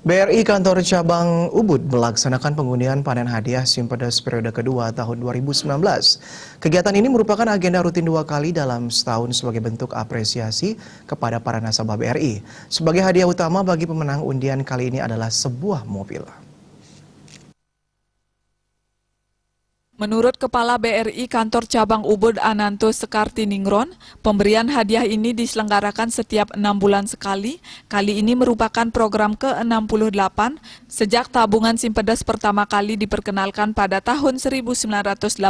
BRI Kantor Cabang Ubud melaksanakan pengundian panen hadiah Simpedes periode kedua tahun 2019. Kegiatan ini merupakan agenda rutin 2 kali dalam setahun sebagai bentuk apresiasi kepada para nasabah BRI. Sebagai hadiah utama bagi pemenang undian kali ini adalah sebuah mobil. Menurut Kepala BRI Kantor Cabang Ubud Ananto Sekartiningron, pemberian hadiah ini diselenggarakan setiap 6 bulan sekali. Kali ini merupakan program ke-68 sejak tabungan Simpedes pertama kali diperkenalkan pada tahun 1986.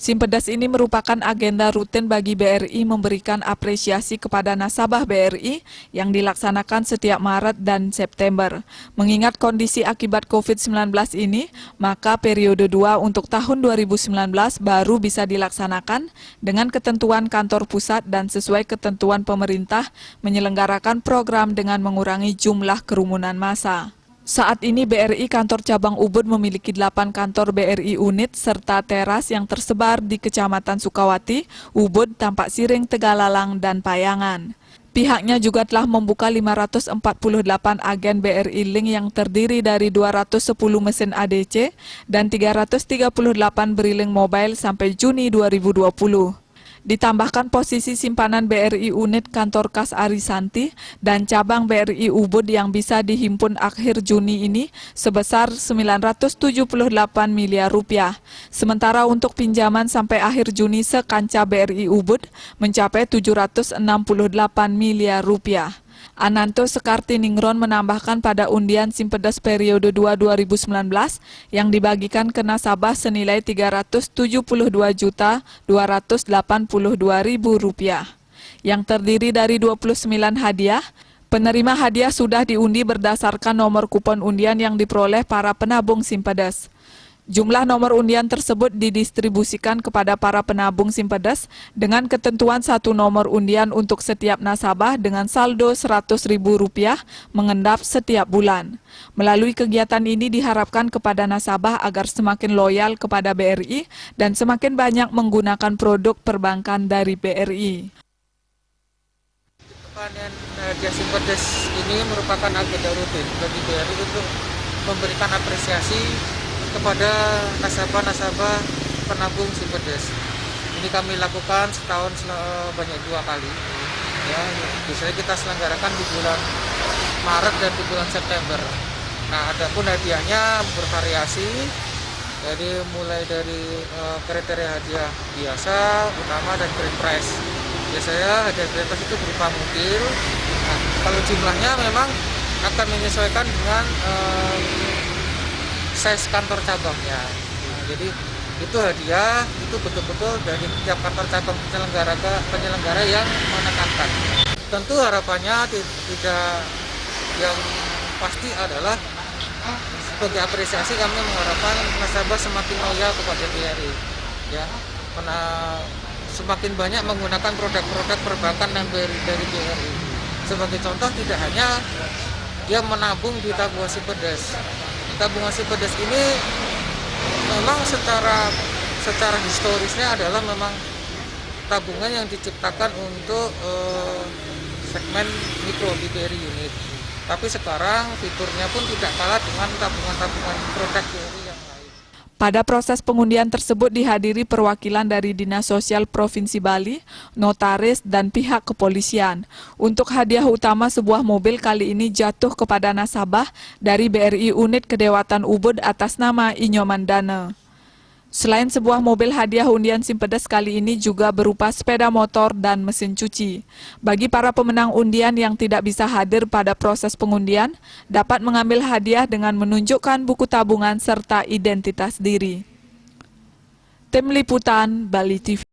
Simpedes ini merupakan agenda rutin bagi BRI memberikan apresiasi kepada nasabah BRI yang dilaksanakan setiap Maret dan September. Mengingat kondisi akibat COVID-19 ini, maka periode 2 untuk tahun 2019 baru bisa dilaksanakan dengan ketentuan kantor pusat dan sesuai ketentuan pemerintah menyelenggarakan program dengan mengurangi jumlah kerumunan massa. Saat ini BRI Kantor Cabang Ubud memiliki 8 kantor BRI unit serta teras yang tersebar di Kecamatan Sukawati, Ubud, Tampak Siring, Tegalalang, dan Payangan. Pihaknya juga telah membuka 548 agen BRI Link yang terdiri dari 210 mesin ADC dan 338 briling mobile sampai Juni 2020. Ditambahkan posisi simpanan BRI unit kantor kas Arisanti dan cabang BRI Ubud yang bisa dihimpun akhir Juni ini sebesar 978 miliar rupiah. Sementara untuk pinjaman sampai akhir Juni sekanca BRI Ubud mencapai 768 miliar rupiah. Ananto Sekartiningron menambahkan pada undian Simpedes periode 2 2019 yang dibagikan ke nasabah senilai Rp372.282.000 yang terdiri dari 29 hadiah. Penerima hadiah sudah diundi berdasarkan nomor kupon undian yang diperoleh para penabung Simpedes. Jumlah nomor undian tersebut didistribusikan kepada para penabung Simpedes dengan ketentuan 1 nomor undian untuk setiap nasabah dengan saldo Rp100.000 mengendap setiap bulan. Melalui kegiatan ini diharapkan kepada nasabah agar semakin loyal kepada BRI dan semakin banyak menggunakan produk perbankan dari BRI. Panen hadiah Simpedes ini merupakan agenda rutin bagi BRI untuk memberikan apresiasi kepada nasabah-nasabah penabung Simpedes. Ini kami lakukan setahun banyak 2 kali. Ya, biasanya kita selenggarakan di bulan Maret dan di bulan September. Nah, adapun hadiahnya bervariasi. Jadi mulai dari kriteria hadiah biasa, utama, dan grand prize. Biasanya hadiah grand prize itu berupa mobil. Nah, kalau jumlahnya memang akan menyesuaikan dengan size kantor cabangnya. Nah, jadi itu hadiah itu betul-betul dari tiap kantor cabang penyelenggara yang menekankan. Tentu harapannya tidak, yang pasti adalah sebagai apresiasi kami mengharapkan nasabah semakin loyal kepada BRI, ya, karena semakin banyak menggunakan produk-produk perbankan yang dari BRI. Sebagai contoh, tidak hanya dia menabung di tabungan Simpedes. Tabungan Simpedes ini memang secara historisnya adalah memang tabungan yang diciptakan untuk segmen mikro di BRI unit. Tapi sekarang fiturnya pun tidak kalah dengan tabungan-tabungan produk BRI yang lain. Pada proses pengundian tersebut dihadiri perwakilan dari Dinas Sosial Provinsi Bali, notaris, dan pihak kepolisian. Untuk hadiah utama sebuah mobil kali ini jatuh kepada nasabah dari BRI unit Kedewatan Ubud atas nama Inyoman Dana. Selain sebuah mobil hadiah undian Simpedes kali ini juga berupa sepeda motor dan mesin cuci. Bagi para pemenang undian yang tidak bisa hadir pada proses pengundian, dapat mengambil hadiah dengan menunjukkan buku tabungan serta identitas diri. Tim Liputan Bali TV.